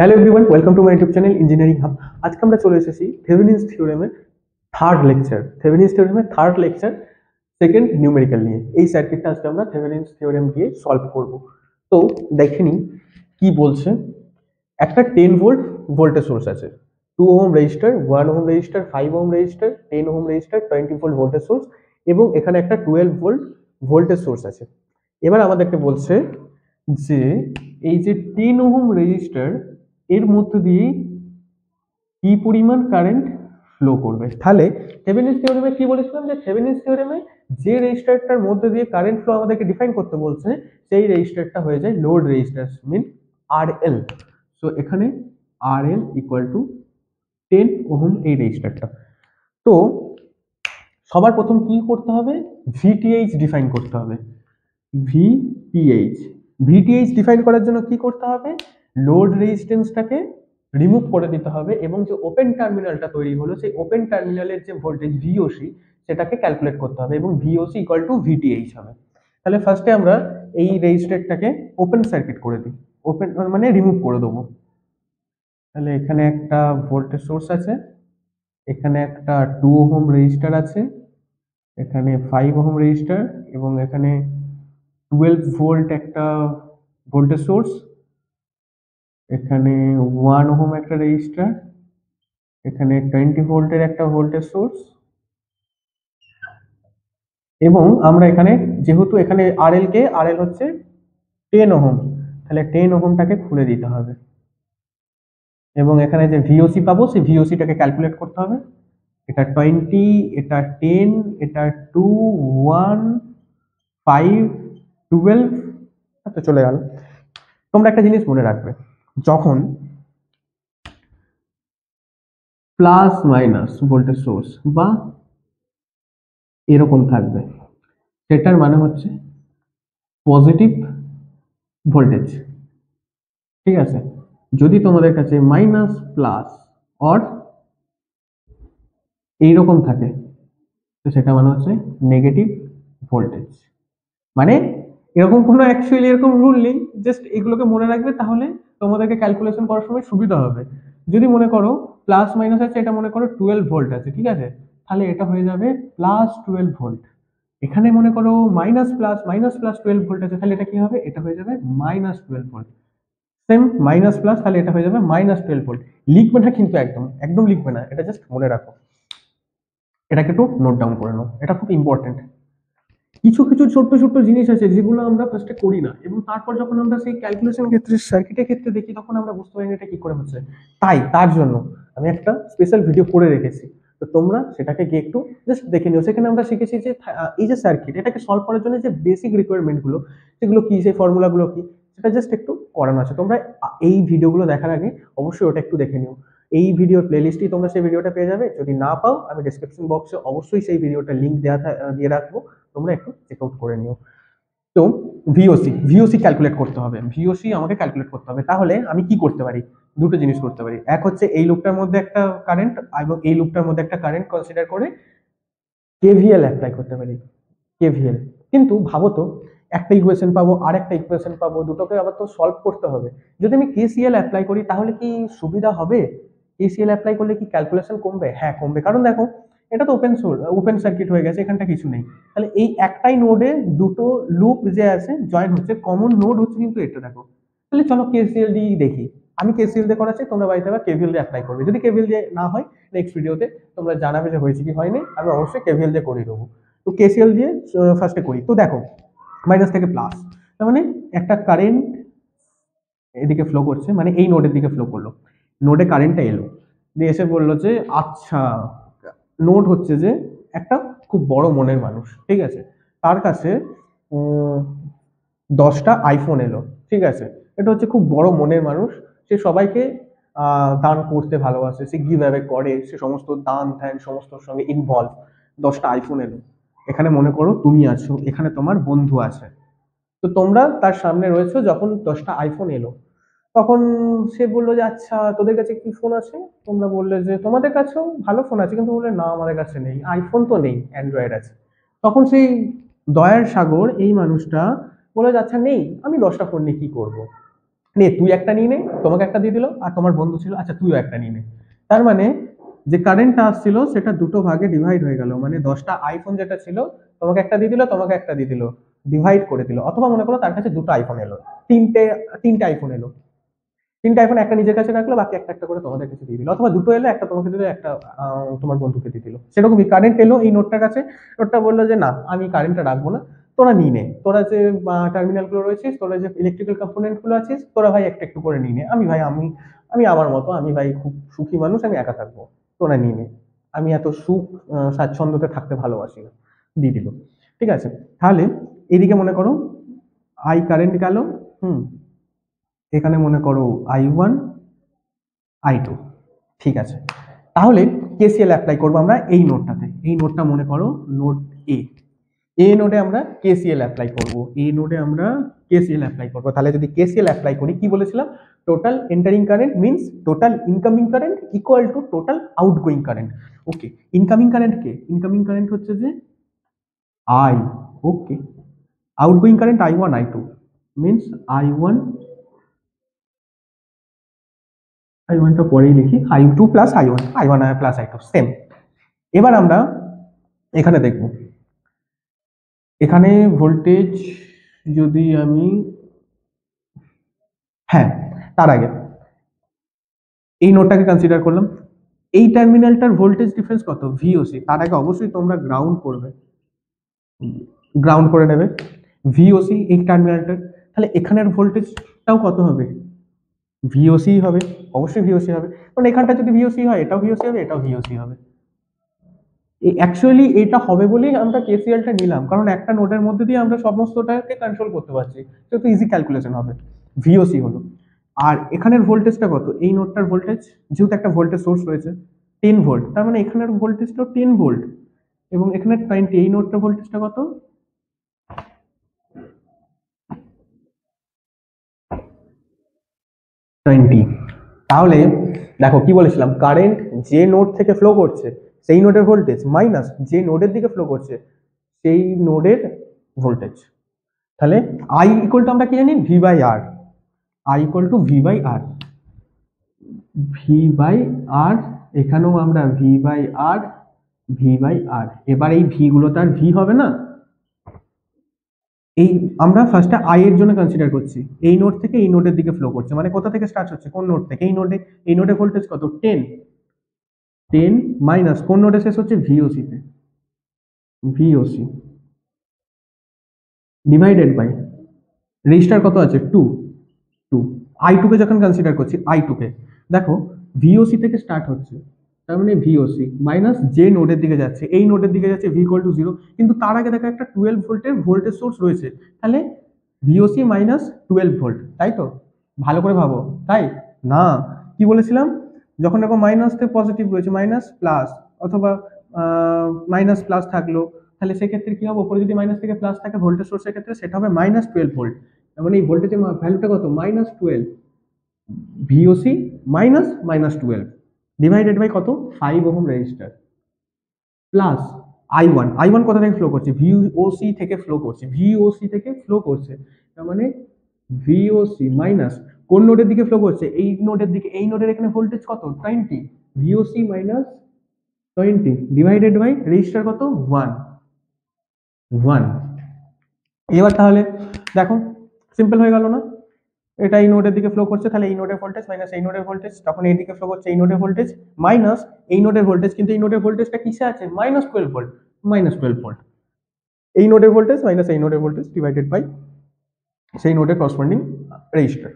Hello everyone, welcome to my YouTube channel engineering hub. আজকে আমরা চলে এসেছি থেভেনিনস থিওরেমের থার্ড লেকচার সেকেন্ড নিউমেরিক্যাল নিয়ে। এই সার্কিটটা আজকে আমরা থেভেনিনস থিওরেম দিয়ে সলভ করব। তো দেখে নিই কি বলছে। একটা 10 ভোল্ট ভোল্টেজ সোর্স আছে, 2 ohm register, 1 ohm register, 5 ohm register, 10 ohm register, 20 volt voltage source এবং এখানে একটা 12 ভোল্ট ভোল্টেজ সোর্স আছে। এবার আমাদেরকে বলছে যে এই যে 10 ওহম রেজিস্টার এর মধ্যে দিয়ে কি পরিমাণ কারেন্ট ফ্লো করবে। তাহলে থেভেনিনস থিওরেমে কি বলেছিলাম যে থেভেনিনস থিওরেমে যে রেজিস্টারটার মধ্যে দিয়ে কারেন্ট ফ্লো আমাদেরকে ডিফাইন করতে বলছে সেই রেজিস্টারটা হয়ে যায় লোড রেজিস্ট্যান্স মিন আরএল। সো এখানে আরএল ইকুয়াল টু 10 ওহম এই রেজিস্টারটা। তো সবার প্রথম কি করতে হবে, ভিটিএইচ ডিফাইন করতে হবে। ভিটিএইচ ডিফাইন করার জন্য কি করতে হবে, লোড রেজিস্ট্যান্সটাকে রিমুভ করে দিতে হবে এবং যে ওপেন টার্মিনালটা তৈরি হলো সেই ওপেন টার্মিনালের যে ভোল্টেজ ভিওসি সেটাকে ক্যালকুলেট করতে হবে এবং ভিওসি ইকুয়াল টু ভিটিএইচ হবে। তাহলে ফার্স্টে আমরা এই রেজিস্টারটাকে ওপেন সার্কিট করে দিই, ওপেন মানে রিমুভ করে দেবো। তাহলে এখানে একটা ভোল্টেজ সোর্স আছে, এখানে একটা 2 ওহম রেজিস্টার আছে, এখানে 5 ওহম রেজিস্টার এবং এখানে 12 ভোল্ট একটা ভোল্টেজ সোর্স, এখানে 1 ওহম একটা রেজিস্টার, এখানে 20 ভোল্টের একটা ভোল্টেজ সোর্স এবং আমরা এখানে যেহেতু এখানে আরএল হচ্ছে 10 ওহম, তাহলে 10 ওহমটাকে খুলে দিতে হবে এবং এখানে যে ভিওসি পাবো সেই ভিওসিটাকে ক্যালকুলেট করতে হবে। এটা 20, এটা 10, এটা 2, 1, 5, 12, তো চলে গেল। তোমরা একটা জিনিস মনে রাখবে, যখন প্লাস মাইনাস ভোল্টেজ সোর্স বা এরকম থাকবে সেটার মানে হচ্ছে পজিটিভ ভোল্টেজ, ঠিক আছে। যদি তোমাদের কাছে মাইনাস প্লাস অর এইরকম থাকে তো সেটা মানে হচ্ছে নেগেটিভ ভোল্টেজ। মানে এরকম কোনো অ্যাকচুয়ালি এরকম রুল নেই, জাস্ট এগুলোকে মনে রাখবে, তাহলে তোমাদেরকে ক্যালকুলেশন করার সময় সুবিধা হবে। যদি মনে করো প্লাস মাইনাস আছে, এটা মনে করো 12 ভোল্ট আছে, ঠিক আছে, তাহলে এটা হয়ে যাবে প্লাস 12 ভোল্ট। এখানে মনে করো মাইনাস প্লাস 12 ভোল্ট আছে, তাহলে এটা কি হবে, এটা হয়ে যাবে minus 12 volt. Same minus plus, তাহলে এটা হয়ে যাবে মাইনাস 12 ভোল্ট। লিখবে না কিন্তু, একদম একদম লিখবে না, এটা জাস্ট মনে রাখো। এটাকে একটু নোট ডাউন করে নাও, এটা খুব ইম্পর্টেন্ট। কিছু কিছু ছোট্ট ছোট্ট জিনিস আছে যেগুলো আমরা ফার্স্টে করি না এবং তারপর যখন আমরা সেই ক্যালকুলেশন ক্ষেত্রে সার্কিটের ক্ষেত্রে দেখি তখন আমরা বুঝতে পারি না এটা কি করে হচ্ছে। তার জন্য আমি একটা স্পেশাল ভিডিও করে রেখেছি, তো তোমরা সেটাকে গিয়ে একটু জাস্ট দেখে নিও। সেখানে আমরা শিখেছি যে এই যে সার্কিট এটাকে সলভ করার জন্য যে বেসিক রিকোয়ারমেন্ট গুলো সেগুলো কি, সেই ফর্মুলাগুলো কি, সেটা জাস্ট একটু করানো আছে। তোমরা এই ভিডিওগুলো দেখার আগে অবশ্যই ওটা একটু দেখে নিও। এই ভিডিওর প্লেলিস্টেই তোমরা সেই ভিডিওটা পেয়ে যাবে। যদি না পাও আমি ডেসক্রিপশন বক্সে অবশ্যই সেই ভিডিওটা লিঙ্ক দিয়ে রাখবো, তোমরা একটু চেক আউট করে নিও। তো ভিওসি ক্যালকুলেট করতে হবে, ভিওসি আমাকে ক্যালকুলেট করতে হবে। তাহলে আমি কি করতে পারি, দুটো জিনিস করতে পারি। এক হচ্ছে এই লুপটার মধ্যে একটা কারেন্ট এবং এই লুপটার মধ্যে একটা কারেন্ট কনসিডার করে কেভিএল অ্যাপ্লাই করতে পারি, কেভিএল। কিন্তু ভাবো তো, একটা ইকুয়েশন পাবো আর একটা ইকুয়েশন পাবো, দুটোকে আবার তো সলভ করতে হবে। যদি আমি কেসিএল অ্যাপ্লাই করি তাহলে কি সুবিধা হবে? কেসিএল অ্যাপ্লাই করলে কি ক্যালকুলেশন কমবে? হ্যাঁ কমবে, কারণ দেখো এটা তো ওপেন সার্কিট হয়ে গেছে, এখানটা কিছু নেই। তাহলে এই একটাই নোডে দুটো লুপ যে আছে জয়েন হচ্ছে, কমন নোড হচ্ছে কিন্তু এটা, দেখো। তাহলে চলো কেসিএল দিয়ে দেখি। আমি কেসিএল দিয়ে করাচ্ছি, তোমরা বাড়িতে আবার কেভিএল দিয়ে অ্যাপ্লাই করবে। যদি কেভিএল দিয়ে না হয় নেক্সট ভিডিওতে তোমরা জানাবে যে হয়েছে কি হয়নি, আমি অবশ্যই কেভিএল দিয়ে করে দেবো। তো কেসিএল দিয়ে ফার্স্টে করি। তো দেখো মাইনাস থেকে প্লাস, তার মানে একটা কারেন্ট এদিকে ফ্লো করছে, মানে এই নোডের দিকে ফ্লো করলো, নোডে কারেন্টটা এলো, দিয়ে এসে বললো যে আচ্ছা, নোড হচ্ছে যে একটা খুব বড় মনের মানুষ, ঠিক আছে, তার কাছে 10টা আইফোন এলো, ঠিক আছে। এটা হচ্ছে খুব বড় মনের মানুষ, সে সবাইকে দান করতে ভালোবাসে, সে গিভ অ্যাওয়ে করে, সে সমস্ত দান ধ্যান সমস্তর সঙ্গে ইনভলভ। 10টা আইফোন এলো, এখানে মনে করো তুমি আছো, এখানে তোমার বন্ধু আছে, তো তোমরা তার সামনে রয়েছো যখন 10টা আইফোন এলো। তখন সে বললো যে আচ্ছা তোদের কাছে কি ফোন আছে, তোমরা বললে যে তোমাদের কাছেও ভালো ফোন আছে, কিন্তু বললে না আমাদের কাছে নেই, আইফোন তো নেই, অ্যান্ড্রয়েড আছে। তখন সেই দয়ার সাগর এই মানুষটা বলে যে আচ্ছা নেই, আমি 10টা ফোন নিয়ে কি করবো। নে তুই একটা নিয়ে নে, তোমাকে একটা দিয়ে দিল, আর তোমার বন্ধু ছিল, আচ্ছা তুইও একটা নিয়ে নে। তার মানে যে কারেন্টটা আসছিল সেটা দুটো ভাগে ডিভাইড হয়ে গেল, মানে 10টা আইফোন যেটা ছিল তোমাকে একটা দিয়ে দিল, তোমাকে একটা দিয়ে দিল, ডিভাইড করে দিল। অথবা মনে করো তার কাছে দুটো আইফোন এলো, তিনটে তিনটে আইফোন এলো, তিনটে আইফোন একটা নিজের কাছে রাখলো, বাকি একটা একটা করে তোমাদের কাছে দিয়ে দিল। অথবা দুটো এলো, একটা তোমাকে দিল, একটা তোমার বন্ধুকে দিয়ে দিল। সেরকমই কারেন্ট এলো এই নোটটার কাছে, নোটটা বললো যে না আমি কারেন্টটা রাখবো না, তোরা নিয়ে নে, তোরা যে টার্মিনাল গুলো রয়েছিস, তোরা যে ইলেকট্রিক্যাল কম্পোনেন্ট গুলো আছিস, তোরা ভাই একটা একটু করে নিয়ে নে, আমি ভাই আমি আমি আমার মতো, আমি ভাই খুব সুখী মানুষ, আমি একা থাকবো, তোরা নিয়ে নে, আমি এত সুখ স্বাচ্ছন্দ্যতে থাকতে ভালোবাসি না, দিয়ে দিল। ঠিক আছে, তাহলে এদিকে মনে করো আই কারেন্ট গেল, হুম, এখানে মনে করো I1 I2। ঠিক আছে, তাহলে কেসিএল অ্যাপ্লাই করবো আমরা এই নোটটাতে। এই নোটটা মনে করো নোট এ। এ নোডে আমরা কেসিএল অ্যাপ্লাই করব, এ নোডে আমরা কেসিএল অ্যাপ্লাই করব। তাহলে যদি কেসিএল অ্যাপ্লাই করি, কি বলেছিলাম, total entering current means total incoming current equal to total outgoing current. Okay, incoming current K, incoming current হচ্ছে যে I, okay, outgoing current I1 I2 means I1, I1টা পরেই লিখি, I2 plus I1 plus I2 same. এবার আমরা এখানে দেখব, এখানে voltage যদি আমি, হ্যাঁ তার আগে এই নোটটাকে কনসিডার করলাম, এই টার্মিনালটার ভোল্টেজ ডিফারেন্স কত, ভিওসি। তার আগে অবশ্যই তোমরা গ্রাউন্ড করবে, গ্রাউন্ড করে নেবে ভিওসি এই টার্মিনালটার। তাহলে এখানের ভোল্টেজটাও কত হবে, ভিওসি হবে, অবশ্যই ভিওসি হবে, কারণ এখানটা যদি ভিওসি হয় এটাও ভিওসি হবে, এটাও ভিওসি হবে। অ্যাকচুয়ালি এটা হবে বলেই আমরা কেসিএলটা নিলাম, কারণ একটা নোডের মধ্যে দিয়ে আমরা সমস্তটাকে কন্ট্রোল করতে পারছি, সেহেতু ইজি ক্যালকুলেশন হবে, ভিওসি হলো। আর এখানের ভোল্টেজটা কত, এই নোডটার ভোল্টেজ, যেহেতু একটা ভোল্টেজ সোর্স রয়েছে 10 ভোল্ট, তার মানে এখানের ভোল্টেজটাও 10 ভোল্ট, এবং এখানে 20, এই নোডটার ভোল্টেজটা কত, 20। তাহলে দেখো কি বলেছিলাম, কারেন্ট যে নোড থেকে ফ্লো করছে সেই নোডের ভোল্টেজ মাইনাস যে নোডের দিকে ফ্লো করছে সেই নোডের ভোল্টেজ। তাহলে আই ইকুয়াল টু আমরা কি জানি, V by R, I equal to V by R, V by R, এখানেও আমরা V by R, V by R. এবার এই ভি গুলো তার ভি হবে না, এই আমরা ফার্স্টে আই এর জন্য কনসিডার করছি, এই নোড থেকে এই নোডের দিকে ফ্লো করছে, মানে কোথা থেকে স্টার্ট হচ্ছে, কোন নোড থেকে, এই নোডে, এই নোডে ভোল্টেজ কত 10, 10 মাইনাস কোন নোডে শেষ হচ্ছে, ভিওসি তে, ভিওসি ডিভাইডেড বাই রেজিস্টার কত আছে 2, 2, I2 কে যখন কনসিডার করছি, I2 কে দেখো ভিওসি থেকে স্টার্ট হচ্ছে, তার মানে ভিওসি মাইনাস যে নোডের দিকে যাচ্ছে, এই নোডের দিকে যাচ্ছে ভি ইকুয়াল টু 0, কিন্তু তার আগে দেখো একটা 12 ভোল্টের ভোল্টেজ সোর্স রয়েছে, তাহলে ভিওসি মাইনাস 12 ভোল্ট, তাই তো, ভালো করে ভাবো, তাই না, কি বলেছিলাম, যখন দেখো মাইনাস থেকে পজিটিভ রয়েছে, মাইনাস প্লাস, অথবা মাইনাস প্লাস থাকলো, তাহলে সেক্ষেত্রে কি হবে, উপরে যদি মাইনাস থেকে প্লাস থাকে ভোল্টেজ সোর্সের ক্ষেত্রে, সেটা হবে -12 ভোল্ট, মানে এই ভোল্টেজের ভ্যালুটা কত, -12, ভিওসি মাইনাস -12 ডিভাইডেড বাই কত, 5 ohm register, plus I1, I1 কোথা থেকে ফ্লো করছে, ভিওসি থেকে ফ্লো করছে, ভিওসি থেকে ফ্লো করছে, তার মানে ভিওসি মাইনাস কোন নোডের দিকে ফ্লো করছে, এই নোডের দিকে, এই নোডের এখানে ভোল্টেজ কত 20, VOC minus 20 divided by resistor কত 1, 1। এবার তাহলে দেখো সিম্পল হয়ে গেল না, এটা এই নোডের দিকে ফ্লো করছে, তাহলে এই নোডের ভোল্টেজ মাইনাস এই নোডের ভোল্টেজ, তখন এই দিকে ফ্লো করছে এই নোডের ভোল্টেজ মাইনাস এই নোডের ভোল্টেজ, কিন্তু এই নোডের ভোল্টেজটা কিসে আছে, -12 ভোল্ট, -12 ভোল্ট, এই নোডের ভোল্টেজ মাইনাস এই নোডের ভোল্টেজ ডিভাইডেড বাই সেই নোডের করসপন্ডিং রেজিস্টার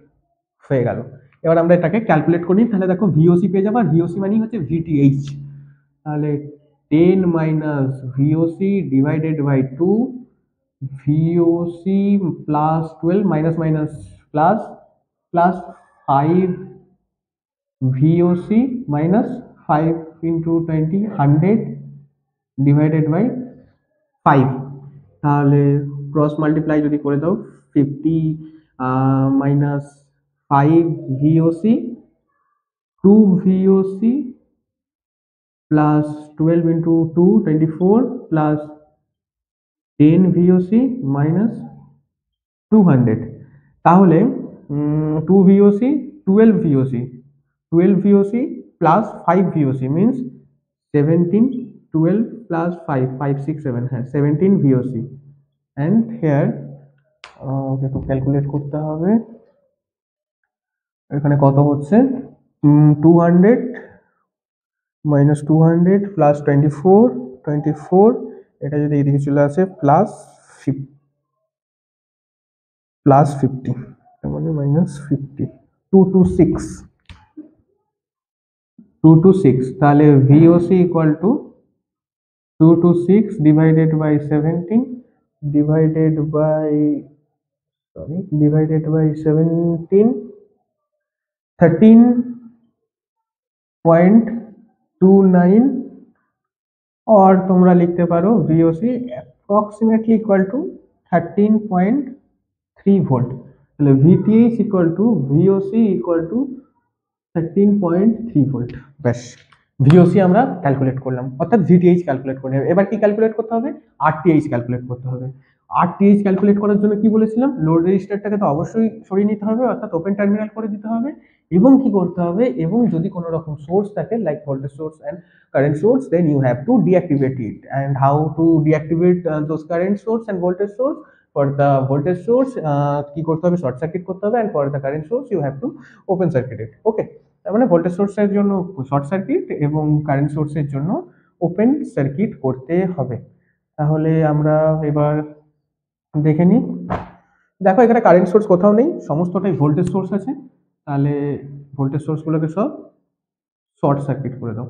হয়ে গেল। এবার আমরা এটাকে ক্যালকুলেট করি, তাহলে দেখো ভিওসি পেয়ে যাবো, আর ভিওসি মানে হচ্ছে ভিটিএইচ, তাহলে 10 minus VOC divided by 2, VOC plus 12 minus minus plus, plus 5 VOC minus 5 into 20, 100 divided by 5, তাহলে ক্রস মাল্টিপ্লাই যদি করে দাও 50 minus 5 VOC, 2 VOC plus 12 into 2 24 plus 10 VOC minus 200, তাহলে 2 VOC, 12 VOC, 12 VOC plus 5 VOC means 17, 12 plus 5, 5, 6, 7, হ্যাঁ 17 VOC and here ওকে একটু calculate করতে হবে, এখানে কত হচ্ছে 200 minus 200 plus 24, 24 এটা যদি এদিকে চলে আসে প্লাস 50 তার মানে মাইনাস 50, 2 to 6, 2 to 6 তাহলে VOC equal to 2 to 6 divided by 17 divided by 17, 13.29 और তোমরা লিখতে পারো VOC approximately equal to 13.3 volt. তাহলে VTH equal to VOC equal to 13.3 volt. ব্যাস VOC আমরা ক্যালকুলেট করলাম, অর্থাৎ VTH ক্যালকুলেট করে নেবে। এবার কি ক্যালকুলেট করতে হবে? RTH ক্যালকুলেট করতে হবে। RTH ক্যালকুলেট করার জন্য কি বলেছিলাম, লোড রেজিস্টারটাকে তো অবশ্যই সরিয়ে নিতে হবে, অর্থাৎ ওপেন টার্মিনাল করে দিতে হবে, এবং কি করতে হবে, এবং যদি কোনো রকম সোর্স থাকে like voltage source and current source, then you have to deactivate it. And how to deactivate those current source and voltage source? For the voltage source কি করতে হবে, শর্ট সার্কিট করতে হবে, and for the current source you have to open circuit it. Okay, তার মানে voltage সোর্সের জন্য short circuit এবং কারেন্ট সোর্সের জন্য ওপেন সার্কিট করতে হবে। তাহলে আমরা এবার দেখে নিই। দেখো এখানে কারেন্ট সোর্স কোথাও নেই, সমস্তটাই ভোল্টেজ সোর্স আছে, তাহলে ভোল্টেজ সোর্সগুলোকে সব শর্ট সার্কিট করে দাও।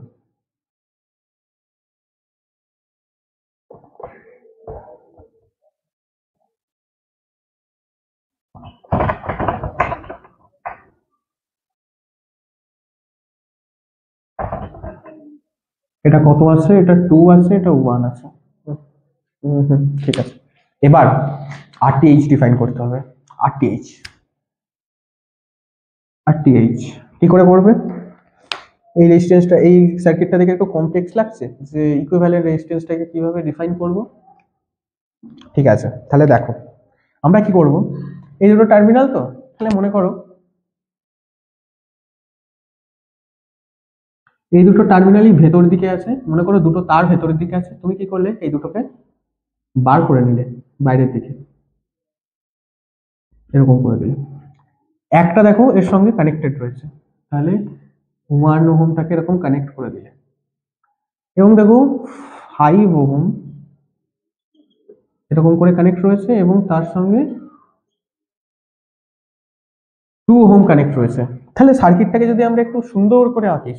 এটা কত আছে, এটা 2 আছে, এটা 1 আছে, ঠিক আছে। এবার RTH ডিফাইন করতে হবে। RTH কি করে করবে? এই রেজিস্ট্যান্সটা, এই সার্কিটটা দেখে একটু কমপ্লেক্স লাগছে, যে ইকুইভ্যালেন্ট রেজিস্ট্যান্সটাকে কিভাবে ডিফাইন করব। ঠিক আছে, তাহলে দেখো আমরা কি করব, এই দুটো টার্মিনাল তো, তাহলে মনে করো এই দুটো টার্মিনালই ভেতর দিকে আছে, মনে করো দুটো তার ভেতরের দিকে আছে, তুমি কি করলে এই দুটোকে বার করে নিলে বাইরের দিকে, এরকম করে দিলে। একটা দেখো এর সঙ্গে কানেক্টেড রয়েছে, তাহলে 1 ওহমটাকে এরকম কানেক্ট করে দিলে, এবং দেখো 5 ওহম এরকম করে কানেক্ট রয়েছে, এবং তার সঙ্গে 2 ওহম কানেক্ট রয়েছে। তাহলে সার্কিটটাকে যদি আমরা একটু সুন্দর করে আঁকি,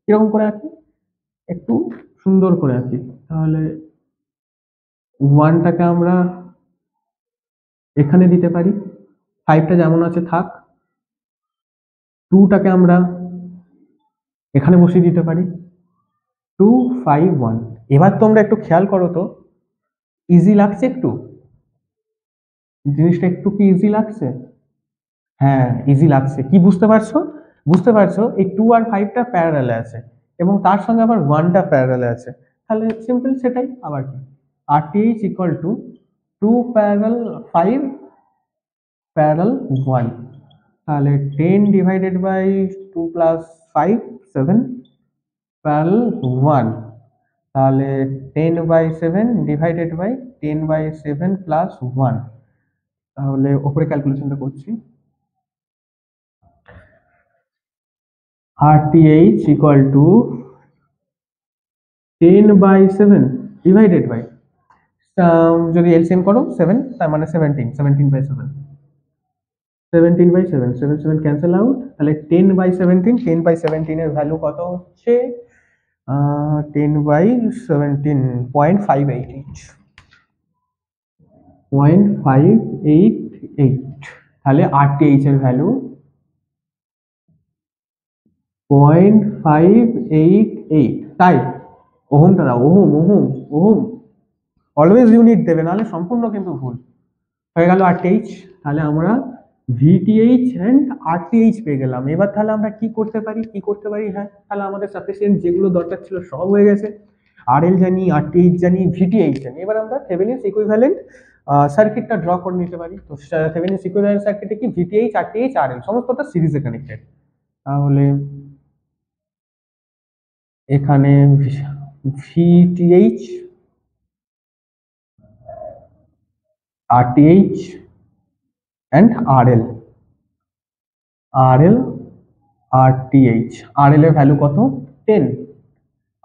কিরকম করে আঁকি, একটু সুন্দর করে আঁকি, তাহলে 1টাকে আমরা এখানে দিতে পারি, 5টা যেমন আছে থাক, 2টাকে আমরা এখানে বসিয়ে দিতে পারি, 2, 5, 1। এবার তোমরা একটু খেয়াল করো তো, ইজি লাগছে একটু, জিনিসটা একটু কি ইজি লাগছে? হ্যাঁ ইজি লাগছে। কি বুঝতে পারছো? এই 2 আর 5টা প্যারালালে আছে, এবং তার সঙ্গে আবার 1টা প্যারালালে আছে, তাহলে সিম্পল সেটাই। আবার কি, RTH equal to 2 parallel 5 parallel 1, তাহলে 10 divided by 2 plus 5, 7 প্যারালাল 1, তাহলে 10/7 divided by 10/7 plus 1, তাহলে উপরে ক্যালকুলেশনটা করছি, RTH equal to 10/7 divided by, যদি এলসিএম করো 7, তার মানে 17/7, 7 ক্যান্সেল আউট, তাহলে 10/17, 10/17 এর ভ্যালু কত হচ্ছে, 10/17 0.588, তাহলে RTH এর ভ্যালু 0.588, তাই ওহমটা দাও, ওহম অলওয়েজ ইউনিট দেবে, নাহলে সম্পূর্ণ কিন্তু ভুল হয়ে গেল RTH। তাহলে আমরা VTH এন্ড RTH পেয়ে গেলাম। এবার তাহলে আমরা কি করতে পারি, হ্যাঁ তাহলে আমাদের সাফিসিয়েন্ট যেগুলো দরকার ছিল সব হয়ে গেছে, RL জানি, RTH জানি, VTH জানি। এবার আমরা থেভেনিনস ইকুইভ্যালেন্ট সার্কিটটা ড্র করে নিতে পারি। তো থেভেনিনস ইকুইভ্যালেন্ট সার্কিটে কি ভিটিএইচ আরটিএইচ আরএল সমস্তটা সিরিজে কানেক্টেড। তাহলে এখানে VTH RTH and RL, RL RTH, RL এর ভ্যালু কত 10,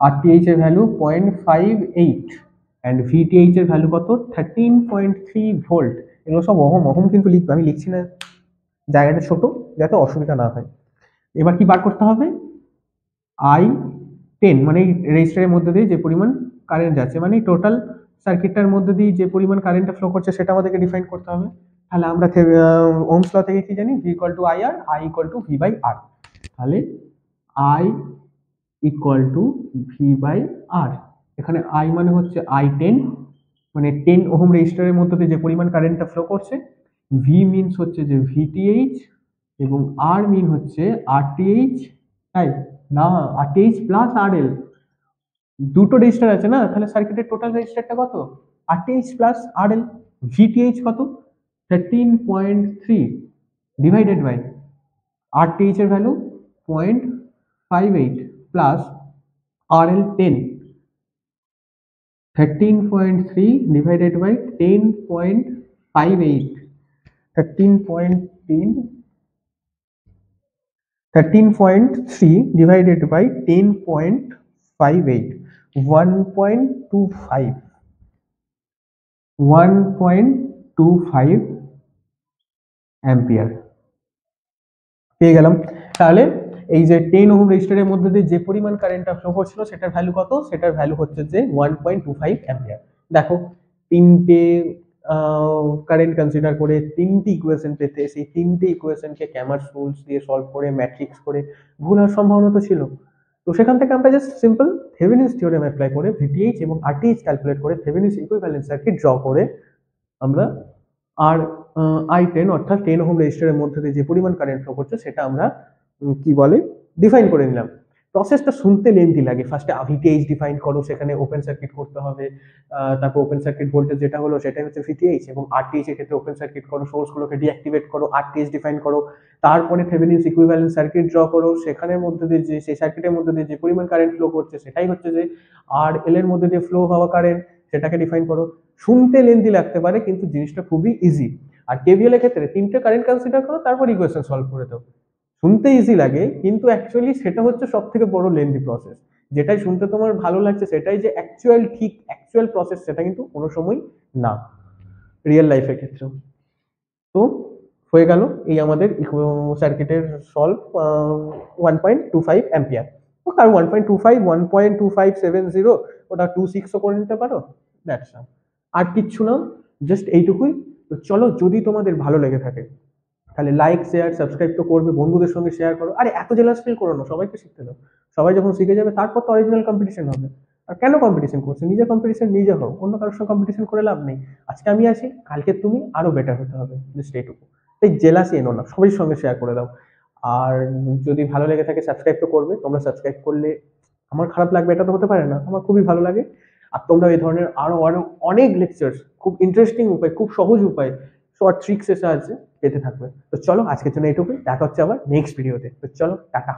আরটিএইচ এর ভ্যালু 0.58 অ্যান্ড ভিটিএইচ এর ভ্যালু কত 13.3 ভোল্ট। এগুলো সব ওহম, ওহম কিন্তু লিখবে, আমি লিখছি না, জায়গাটা ছোট যাতে অসুবিধা না হয়। এবার কি বার করতে হবে, I10 মানে রেজিস্টারের মধ্যে দিয়ে যে পরিমাণ কারেন্ট যাচ্ছে, মানে টোটাল সার্কিটটার মধ্যে দিয়ে যে পরিমাণ কারেন্টটা ফ্লো করছে সেটা আমাদেরকে ডিফাইন করতে হবে। তাহলে আমরা ওহমস ল থেকে কি জানি, V equal to IR, I equal to V by R। তাহলে I equal to V by R, এখানে I মানে হচ্ছে I10 মানে 10 ওহম রেজিস্টারের মধ্যে দিয়ে যে পরিমাণ কারেন্টটা ফ্লো করছে, V মিনস হচ্ছে যে VTH এবং R মিন হচ্ছে RTH, তাই না RTH প্লাস RL, দুটো রেজিস্টার আছে না, তাহলে সার্কিটের টোটাল রেজিস্টারটা কত RTH প্লাস RL, VTH কত 13.3 ডিভাইডেড বাই RTH এর value 0.58 plus RL 10, 13.3 divided by 10.58, 13.3 divided by 10.58, 1.25 ampere পেয়ে গেলাম। তাহলে এই যে 10 ওহম রেজিস্টারের মধ্যে দিয়ে যে পরিমাণ কারেন্টটা ফ্লো করছিল সেটার ভ্যালু কত, সেটার ভ্যালু হচ্ছে যে 1.25 অ্যাম্পিয়ার। দেখো তিনটে কারেন্ট কনসিডার করে তিনটি ইকুয়েশন পেতে, সেই তিনটে ইকুয়েশনকে ক্যামার্স রুলস দিয়ে সলভ করে ম্যাট্রিক্স করে ভুল হওয়ার সম্ভাবনা তো ছিল। তো সেখান থেকে আমরা জাস্ট সিম্পল থেভেনিনস থিওরেম অ্যাপ্লাই করে ভিটিএইচ এবং আরটিএইচ ক্যালকুলেট করে থেভেনিনস ইকুইভ্যালেন্ট সার্কিট ড্র করে আমরা আর I10 অর্থাৎ 10 ওহম রেজিস্টারের মধ্যে দিয়ে যে পরিমাণ কারেন্ট ফ্লো করছে সেটা আমরা কি বলে ডিফাইন করে নিলাম। প্রসেসটা শুনতে লেন্থি লাগে, ফার্স্টে ভিটিএইচ ডিফাইন করো, সেখানে ওপেন সার্কিট করতে হবে, তারপর ওপেন সার্কিট ভোল্টেজ যেটা হলো সেটাই হচ্ছে ভিটিএইচ, এবং আরটিএইচ এর ক্ষেত্রে ওপেন সার্কিট করো, সোর্সগুলোকে ডিঅ্যাক্টিভেট করো, আরটিএইচ ডিফাইন করো, তারপরে থেভেনিনস ইকুইভ্যালেন্ট সার্কিট ড্র করো, সেখানের মধ্যে দিয়ে যে সেই সার্কিটের মধ্যে দিয়ে যে পরিমাণ কারেন্ট ফ্লো করছে সেটাই হচ্ছে যে আর এল এর মধ্যে দিয়ে ফ্লো হওয়া কারেন্ট, সেটাকে ডিফাইন করো। শুনতে লেন্থি লাগতে পারে কিন্তু জিনিসটা খুবই ইজি। আর কেভিএল এর ক্ষেত্রে তিনটে কারেন্ট কনসিডার করো, তারপর ইকুয়েশন সলভ করে দাও। শুনতে ইজি লাগে কিন্তু অ্যাকচুয়ালি সেটা হচ্ছে সব থেকে বড় লেন্থি প্রসেস। যেটাই শুনতে তোমার ভালো লাগছে সেটাই যে অ্যাকচুয়াল ঠিক অ্যাকচুয়াল প্রসেস, সেটা কিন্তু কোনো সময় না রিয়েল লাইফের ক্ষেত্রেও। তো হয়ে গেল এই আমাদের সার্কিটের সলভ 1.25 অ্যাম্পিয়ার, আর 1.25 1.2570 ওটা 26ও করে নিতে পারো, দ্যাটস অল। আর কিচ্ছু না, জাস্ট এইটুকুই। তো চলো, যদি তোমাদের ভালো লেগে থাকে তাহলে লাইক শেয়ার সাবস্ক্রাইব তো করবে, বন্ধুদের সঙ্গে শেয়ার করো। আরে এত জেলাস ফিল করো না, সবাইকে শিখতে দাও। সবাই যখন শিখে যাবে তারপর তো অরিজিনাল কম্পিটিশন হবে। আর কেন কম্পিটিশন করছে, নিজের কম্পিটিশন নিজে হও, অন্য কারোর সঙ্গে কম্পিটিশন করে লাভ নেই। আজকে আমি আছি, কালকে তুমি আরো বেটার হতে হবে, জাস্ট এইটুকু। তাই জেলাসি এনো না, সবাই সঙ্গে শেয়ার করে দাও। আর যদি ভালো লেগে থাকে সাবস্ক্রাইব তো করবে, তোমরা সাবস্ক্রাইব করলে আমার খারাপ লাগবে এটা তো হতে পারে না, আমার খুবই ভালো লাগে। আর তোমরা এই ধরনের আরো আরো অনেক লেকচার্স খুব ইন্টারেস্টিং উপায়, খুব সহজ উপায়, শর্ট ট্রিক্স এর সাহায্যে পেতে থাকবে। তো চলো আজকের জন্য এইটুকুই, দেখা হচ্ছে আবার নেক্সট ভিডিওতে। তো চলো টাটা।